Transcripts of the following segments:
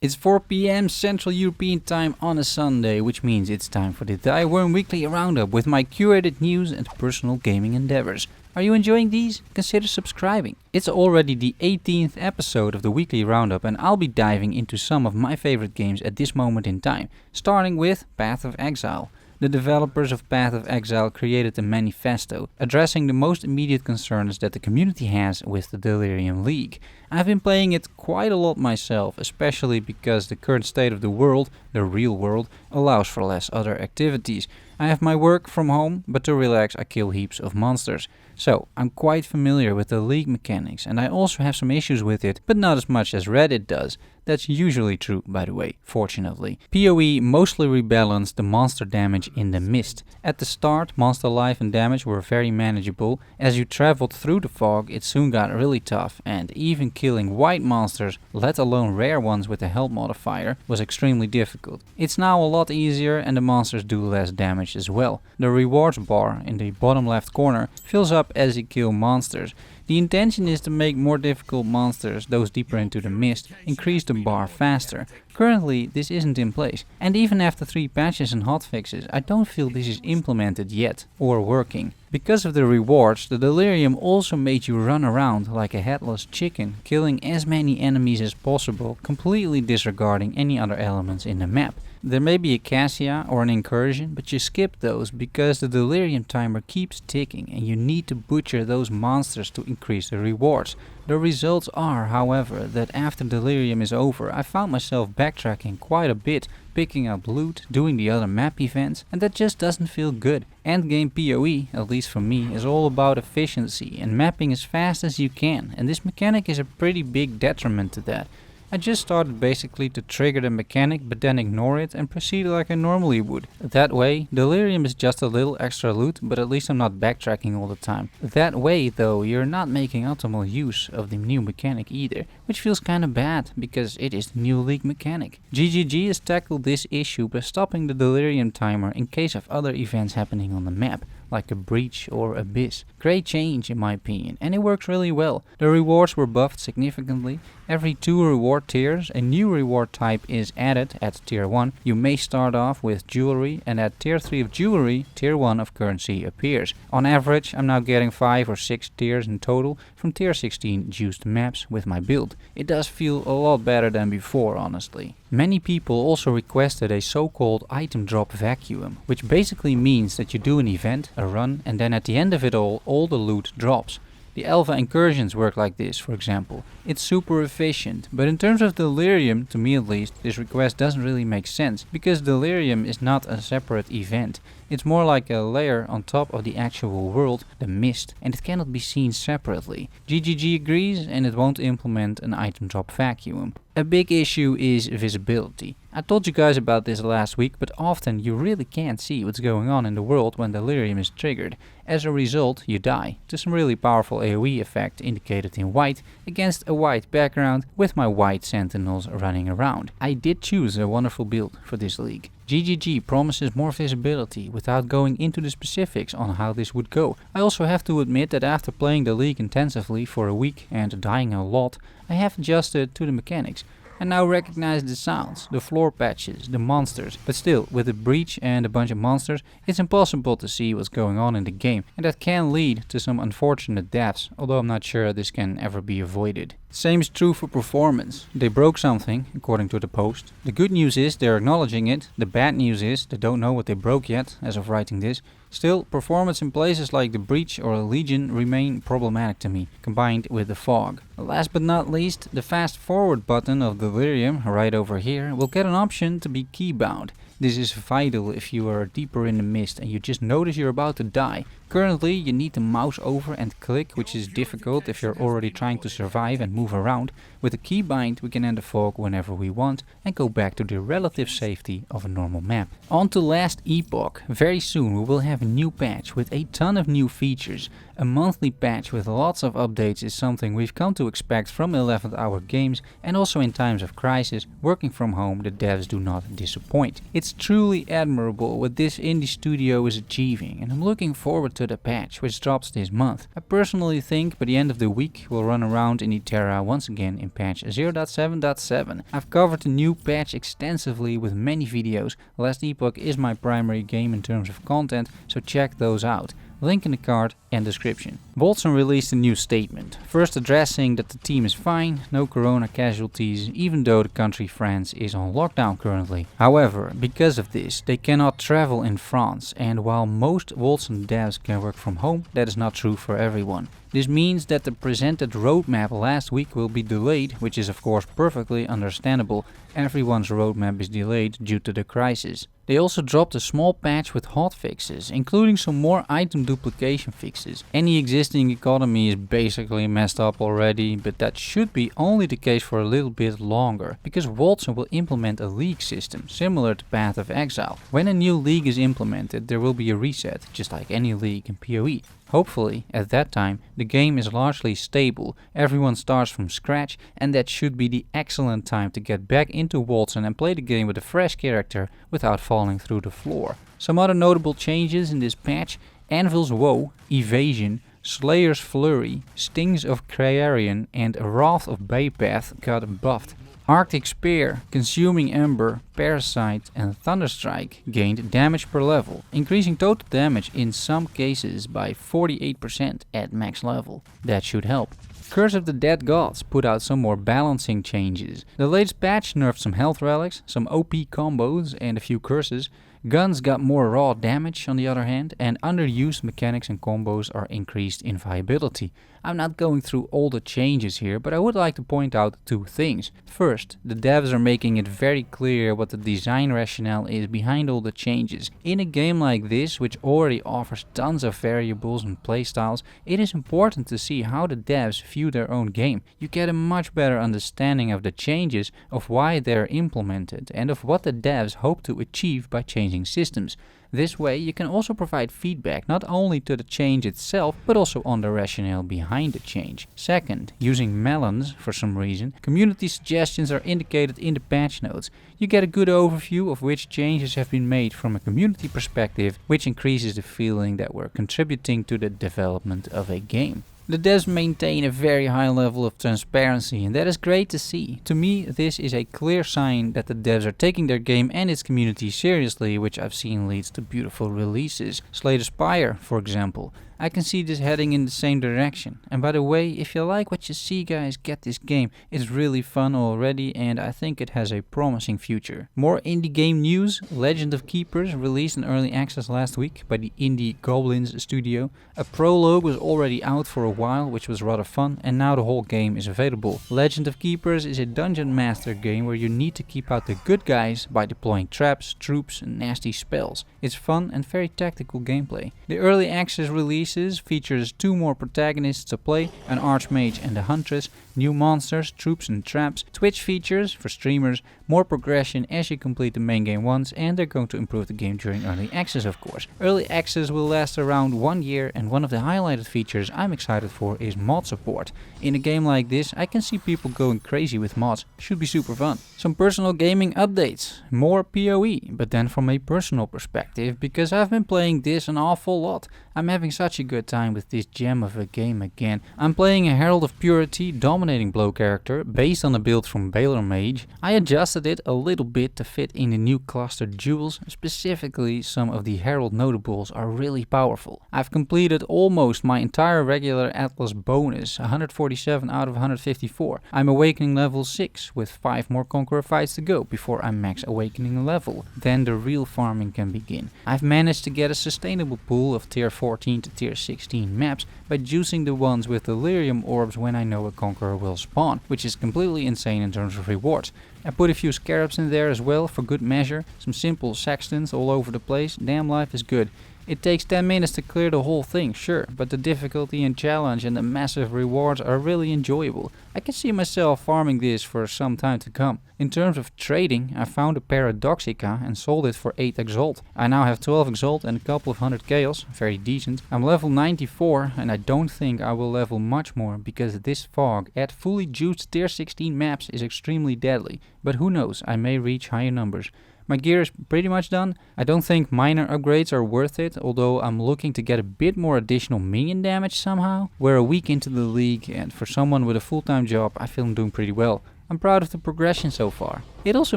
It's 4 PM Central European Time on a Sunday, which means it's time for the Thyworm Weekly Roundup with my curated news and personal gaming endeavors. Are you enjoying these? Consider subscribing. It's already the 18th episode of the Weekly Roundup and I'll be diving into some of my favorite games at this moment in time, starting with Path of Exile. The developers of Path of Exile created a manifesto addressing the most immediate concerns that the community has with the Delirium League. I've been playing it quite a lot myself, especially because the current state of the world, the real world, allows for less other activities. I have my work from home, but to relax I kill heaps of monsters. So, I'm quite familiar with the League mechanics and I also have some issues with it, but not as much as Reddit does. That's usually true, by the way, fortunately. PoE mostly rebalanced the monster damage in the mist. At the start, monster life and damage were very manageable. As you traveled through the fog, it soon got really tough, and even killing white monsters, let alone rare ones with a health modifier, was extremely difficult. It's now a lot easier and the monsters do less damage as well. The rewards bar in the bottom left corner fills up as you kill monsters. The intention is to make more difficult monsters, those deeper into the mist, increase the bar faster. Currently this isn't in place, and even after 3 patches and hotfixes I don't feel this is implemented yet, or working. Because of the rewards, the Delirium also made you run around like a headless chicken, killing as many enemies as possible, completely disregarding any other elements in the map. There may be a Cassia or an incursion, but you skip those because the Delirium timer keeps ticking and you need to butcher those monsters to increase the rewards. The results are, however, that after Delirium is over I found myself backtracking quite a bit, picking up loot, doing the other map events, and that just doesn't feel good. Endgame PoE, at least for me, is all about efficiency and mapping as fast as you can, and this mechanic is a pretty big detriment to that. I just started basically to trigger the mechanic but then ignore it and proceed like I normally would. That way, Delirium is just a little extra loot, but at least I'm not backtracking all the time. That way though, you're not making optimal use of the new mechanic either, which feels kinda bad because it is the new League mechanic. GGG has tackled this issue by stopping the Delirium timer in case of other events happening on the map, like a breach or abyss. Great change in my opinion, and it works really well. The rewards were buffed significantly. Every 2 reward tiers a new reward type is added. At tier 1 you may start off with jewelry, and at tier 3 of jewelry, tier 1 of currency appears. On average I'm now getting 5 or 6 tiers in total from tier 16 juiced maps with my build. It does feel a lot better than before, honestly. Many people also requested a so-called item drop vacuum, which basically means that you do an event, a run, and then at the end of it all the loot drops. The Alpha incursions work like this, for example. It's super efficient, but in terms of Delirium, to me at least, this request doesn't really make sense, because Delirium is not a separate event. It's more like a layer on top of the actual world, the mist, and it cannot be seen separately. GGG agrees and it won't implement an item drop vacuum. A big issue is visibility. I told you guys about this last week, but often you really can't see what's going on in the world when Delirium is triggered. As a result, you die to some really powerful AoE effect indicated in white against a white background with my white sentinels running around. I did choose a wonderful build for this league. GGG promises more visibility without going into the specifics on how this would go. I also have to admit that after playing the league intensively for a week and dying a lot, I have adjusted to the mechanics. I now recognize the sounds, the floor patches, the monsters, but still, with a breach and a bunch of monsters, it's impossible to see what's going on in the game, and that can lead to some unfortunate deaths, although I'm not sure this can ever be avoided. Same is true for performance. They broke something, according to the post. The good news is they're acknowledging it, the bad news is they don't know what they broke yet, as of writing this. Still, performance in places like the Breach or Legion remain problematic to me, combined with the fog. Last but not least, the fast forward button of Delirium, right over here, will get an option to be keybound. This is vital if you are deeper in the mist and you just notice you're about to die. Currently you need to mouse over and click, which is difficult if you're already trying to survive and move around. With a keybind we can end the fog whenever we want and go back to the relative safety of a normal map. On to last Epoch. Very soon we will have a new patch with a ton of new features. A monthly patch with lots of updates is something we've come to expect from 11th hour games, and also in times of crisis, working from home, the devs do not disappoint. It's truly admirable what this indie studio is achieving, and I'm looking forward to the patch which drops this month. I personally think by the end of the week we'll run around in Terra once again in patch 0.7.7. I've covered the new patch extensively with many videos. Last Epoch is my primary game in terms of content, so check those out. Link in the card and description. Wolcen released a new statement, first addressing that the team is fine, no corona casualties, even though the country France is on lockdown currently. However, because of this, they cannot travel in France, and while most Wolcen devs can work from home, that is not true for everyone. This means that the presented roadmap last week will be delayed, which is of course perfectly understandable. Everyone's roadmap is delayed due to the crisis. They also dropped a small patch with hotfixes, including some more item duplication fixes. Any existing economy is basically messed up already, but that should be only the case for a little bit longer, because Wolcen will implement a league system, similar to Path of Exile. When a new league is implemented, there will be a reset, just like any league in PoE. Hopefully, at that time, the game is largely stable, everyone starts from scratch, and that should be the excellent time to get back into Wolcen and play the game with a fresh character without falling through the floor. Some other notable changes in this patch: Anvil's Woe, Evasion, Slayer's Flurry, Stings of Crarian, and Wrath of Baypath got buffed. Arctic Spear, Consuming Ember, Parasite and Thunderstrike gained damage per level, increasing total damage in some cases by 48% at max level. That should help. Curse of the Dead Gods put out some more balancing changes. The latest patch nerfed some health relics, some OP combos and a few curses. Guns got more raw damage on the other hand, and underused mechanics and combos are increased in viability. I'm not going through all the changes here, but I would like to point out two things. First, the devs are making it very clear what the design rationale is behind all the changes. In a game like this, which already offers tons of variables and playstyles, it is important to see how the devs view their own game. You get a much better understanding of the changes, of why they're implemented, and of what the devs hope to achieve by changing systems. This way you can also provide feedback not only to the change itself, but also on the rationale behind the change. Second, using melons for some reason, community suggestions are indicated in the patch notes. You get a good overview of which changes have been made from a community perspective, which increases the feeling that we're contributing to the development of a game. The devs maintain a very high level of transparency, and that is great to see. To me, this is a clear sign that the devs are taking their game and its community seriously, which I've seen leads to beautiful releases. Slay the Spire, for example. I can see this heading in the same direction. And by the way, if you like what you see, guys, get this game. It's really fun already, and I think it has a promising future. More indie game news. Legend of Keepers released in early access last week by the indie Goblins studio. A prologue was already out for a while, which was rather fun, and now the whole game is available. Legend of Keepers is a dungeon master game where you need to keep out the good guys by deploying traps, troops and nasty spells. It's fun and very tactical gameplay. The early access release features 2 more protagonists to play, an archmage and a huntress, new monsters, troops and traps, Twitch features for streamers, more progression as you complete the main game once, and they're going to improve the game during early access, of course. Early access will last around 1 year, and one of the highlighted features I'm excited for is mod support. In a game like this, I can see people going crazy with mods. Should be super fun. Some personal gaming updates. More PoE, but then from a personal perspective, because I've been playing this an awful lot. I'm having such a good time with this gem of a game again. I'm playing a Herald of Purity dominating blow character based on a build from Baylor Mage. I adjusted it a little bit to fit in the new clustered jewels. Specifically, some of the Herald notables are really powerful. I've completed almost my entire regular Atlas bonus, 147 out of 154. I'm awakening level 6 with 5 more Conqueror fights to go before I'm max awakening level. Then the real farming can begin. I've managed to get a sustainable pool of tier 14 to tier 16 maps by juicing the ones with delirium orbs when I know a Conqueror will spawn, which is completely insane in terms of rewards. I put a few scarabs in there as well for good measure, some simple sextons all over the place. Damn, life is good. It takes 10 minutes to clear the whole thing, sure, but the difficulty and challenge and the massive rewards are really enjoyable. I can see myself farming this for some time to come. In terms of trading, I found a Paradoxica and sold it for 8 Exalt. I now have 12 Exalt and a couple of 100 Chaos, very decent. I'm level 94 and I don't think I will level much more because this fog at fully juiced tier 16 maps is extremely deadly. But who knows, I may reach higher numbers. My gear is pretty much done. I don't think minor upgrades are worth it, although I'm looking to get a bit more additional minion damage somehow. We're a week into the league and for someone with a full-time job I feel I'm doing pretty well. I'm proud of the progression so far. It also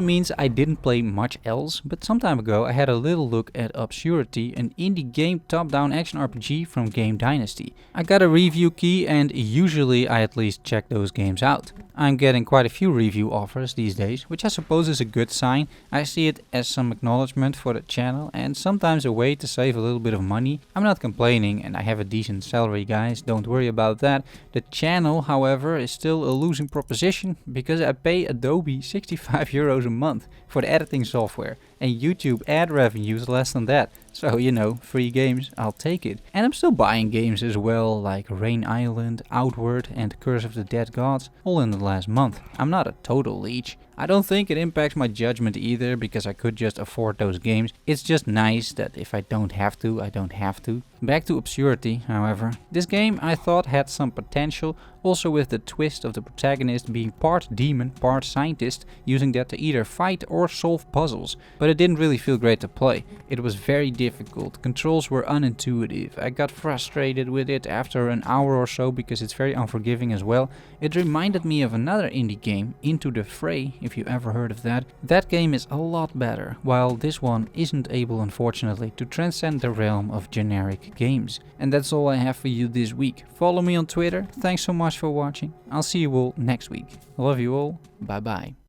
means I didn't play much else, but some time ago I had a little look at Obscurity, an indie game top-down action RPG from Game Dynasty. I got a review key and usually I at least check those games out. I'm getting quite a few review offers these days, which I suppose is a good sign. I see it as some acknowledgement for the channel and sometimes a way to save a little bit of money. I'm not complaining and I have a decent salary, guys, don't worry about that. The channel, however, is still a losing proposition because I pay Adobe 65 euros a month for the editing software and YouTube ad revenue is less than that. So, you know, free games, I'll take it. And I'm still buying games as well, like Rain Island, Outward and Curse of the Dead Gods, all in the last month. I'm not a total leech. I don't think it impacts my judgment either, because I could just afford those games. It's just nice that if I don't have to, I don't have to. Back to Obscurity, however. This game I thought had some potential, also with the twist of the protagonist being part demon, part scientist, using that to either fight or solve puzzles. But it didn't really feel great to play. It was very difficult, controls were unintuitive, I got frustrated with it after an hour or so because it's very unforgiving as well. It reminded me of another indie game, Into the Fray, if you ever heard of that. That game is a lot better, while this one isn't able, unfortunately, to transcend the realm of generic games. And that's all I have for you this week. Follow me on Twitter, thanks so much for watching, I'll see you all next week. I love you all, bye bye.